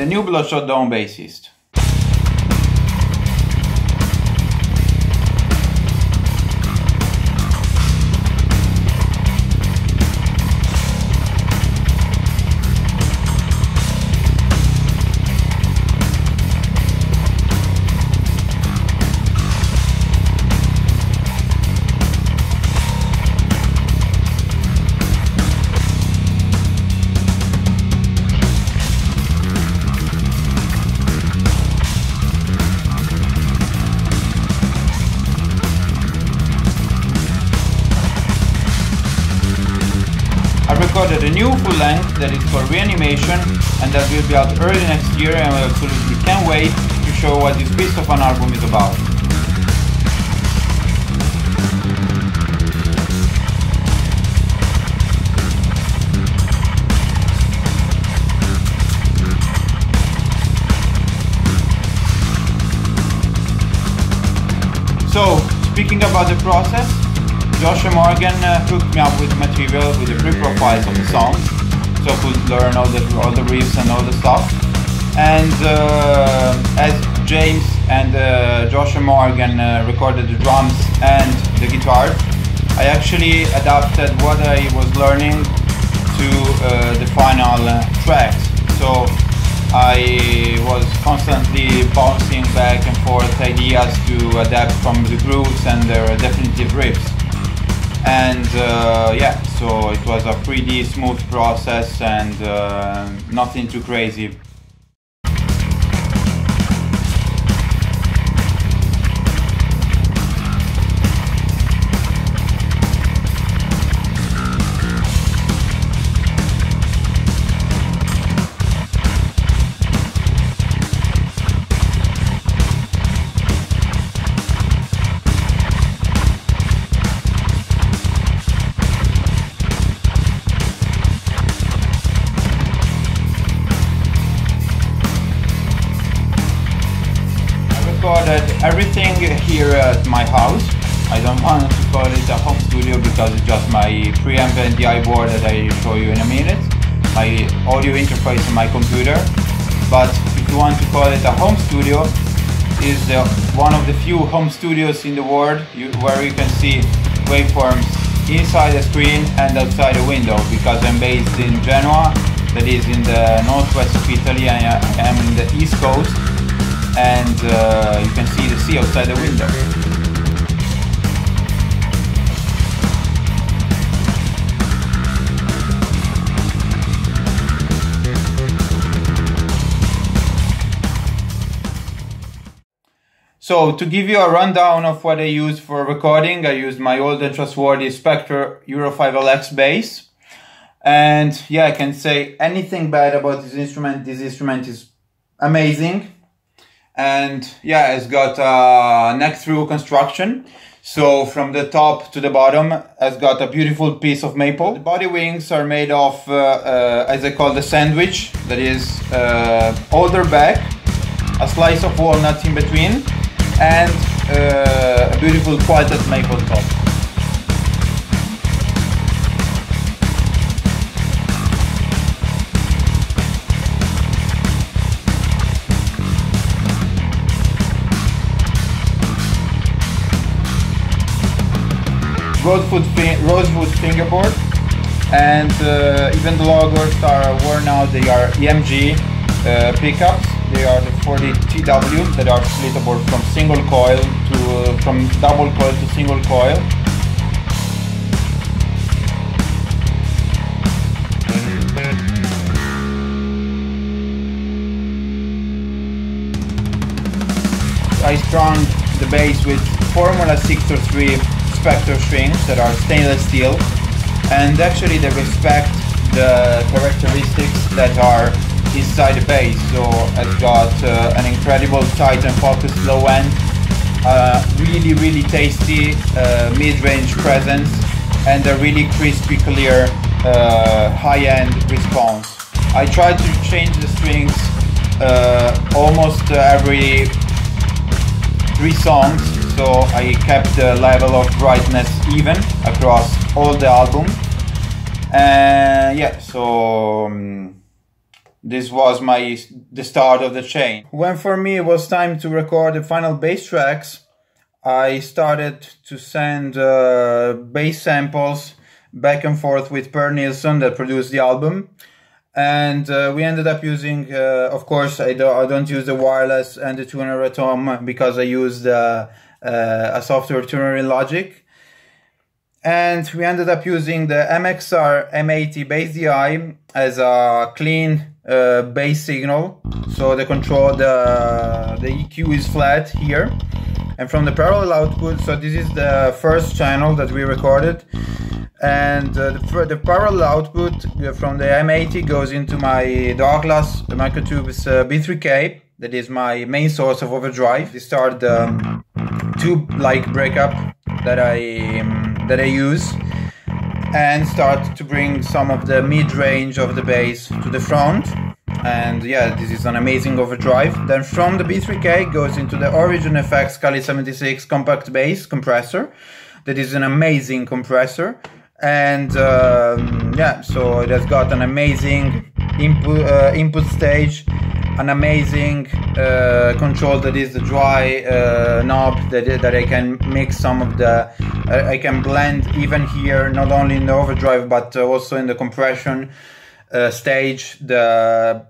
the new Bloodshot Dawn bassist. I recorded a new full length that is for Reanimation, and that will be out early next year, and I absolutely can't wait to show what this beast of an album is about. So, speaking about the process, Josh and Morgan hooked me up with material with the pre-profiles of the songs, so I could learn all the riffs and all the stuff. And as James and Josh and Morgan recorded the drums and the guitar, I actually adapted what I was learning to the final tracks. So I was constantly bouncing back and forth ideas to adapt from the grooves and their definitive riffs. And yeah, so it was a pretty smooth process and nothing too crazy. Recorded everything here at my house. I don't want to call it a home studio because it's just my preamp and DI board that I show you in a minute, my audio interface on my computer. But if you want to call it a home studio, is one of the few home studios in the world where you can see waveforms inside the screen and outside the window, because I'm based in Genoa, that is in the northwest of Italy. I am in the east coast, and you can see the sea outside the window. So to give you a rundown of what I used for recording, I used my old and trustworthy Spectre Euro 5LX bass. And yeah, I can say anything bad about this instrument. This instrument is amazing. And yeah, it's got a neck-through construction. So from the top to the bottom, it's got a beautiful piece of maple. The body wings are made of, as I call the sandwich, that is alder back, a slice of walnut in between, and a beautiful quilted maple top. Rosewood fingerboard, and even the logos are worn out. They are EMG pickups. They are the 40 TW that are splittable from single coil to from double coil to single coil. I strung the bass with Formula 603 Spectre strings that are stainless steel, and actually they respect the characteristics that are inside the bass. So it's got an incredible tight and focused low end, really tasty mid-range presence, and a really crispy clear high-end response. I try to change the strings almost every 3 songs, so I kept the level of brightness even across all the album. And yeah, so this was the start of the chain. When for me it was time to record the final bass tracks, I started to send bass samples back and forth with Per Nilsson that produced the album. And we ended up using, of course, I don't use the wireless and the tuner at home because I used a software tuner in Logic. And we ended up using the MXR M80 bass DI as a clean bass signal. So the EQ is flat here. And from the parallel output, so this is the first channel that we recorded. And the parallel output from the M80 goes into my Douglas Microtube's B3K. That is my main source of overdrive. These are the tube-like breakup that I use, and start to bring some of the mid-range of the bass to the front. And yeah, this is an amazing overdrive. Then from the B3K goes into the Origin FX Kali 76 compact bass compressor. That is an amazing compressor. And yeah, so it has got an amazing input stage, an amazing control that is the dry knob that I can mix some of the, I can blend even here, not only in the overdrive but also in the compression stage, the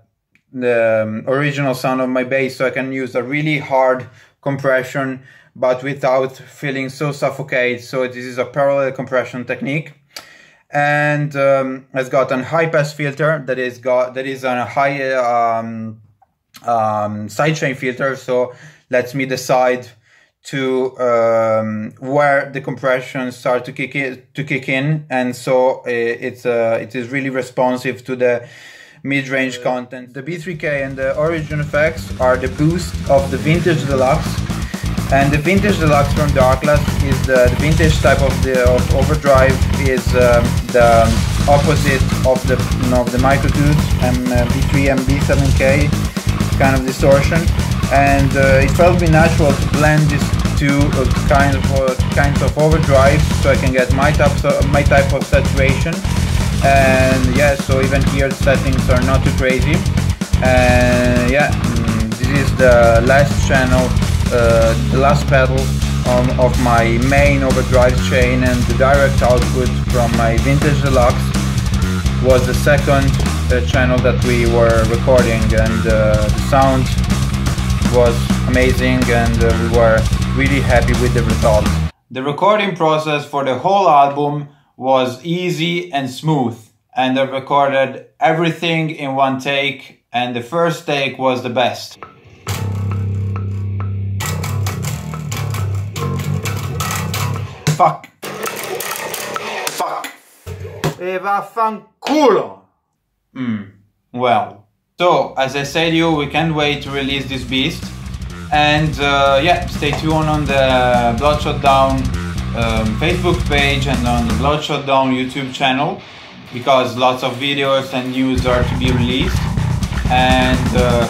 original sound of my bass, so I can use a really hard compression but without feeling so suffocated. So this is a parallel compression technique. And has got a high pass filter that is on a high sidechain filter, so lets me decide to where the compression start to kick in, and so it is really responsive to the mid-range content. The B3K and the Origin effects are the boost of the Vintage Deluxe. And the Vintage Deluxe from Douglas is the vintage type of overdrive, is the opposite of the Microtubes B3 and B7K kind of distortion. And it felt me natural to blend these two kinds of overdrive, so I can get my type of saturation. And yeah, so even here the settings are not too crazy. And yeah, this is the last channel, the last pedal of my main overdrive chain, and the direct output from my Vintage Deluxe was the second channel that we were recording, and the sound was amazing, and we were really happy with the result. The recording process for the whole album was easy and smooth, and I recorded everything in one take, and the first take was the best. Fuck. E vaffanculo. Well, so as I said to you, we can't wait to release this beast. And yeah, stay tuned on the Bloodshot Dawn Facebook page and on the Bloodshot Dawn YouTube channel, because lots of videos and news are to be released. And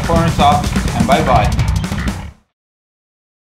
thumbs up and bye bye.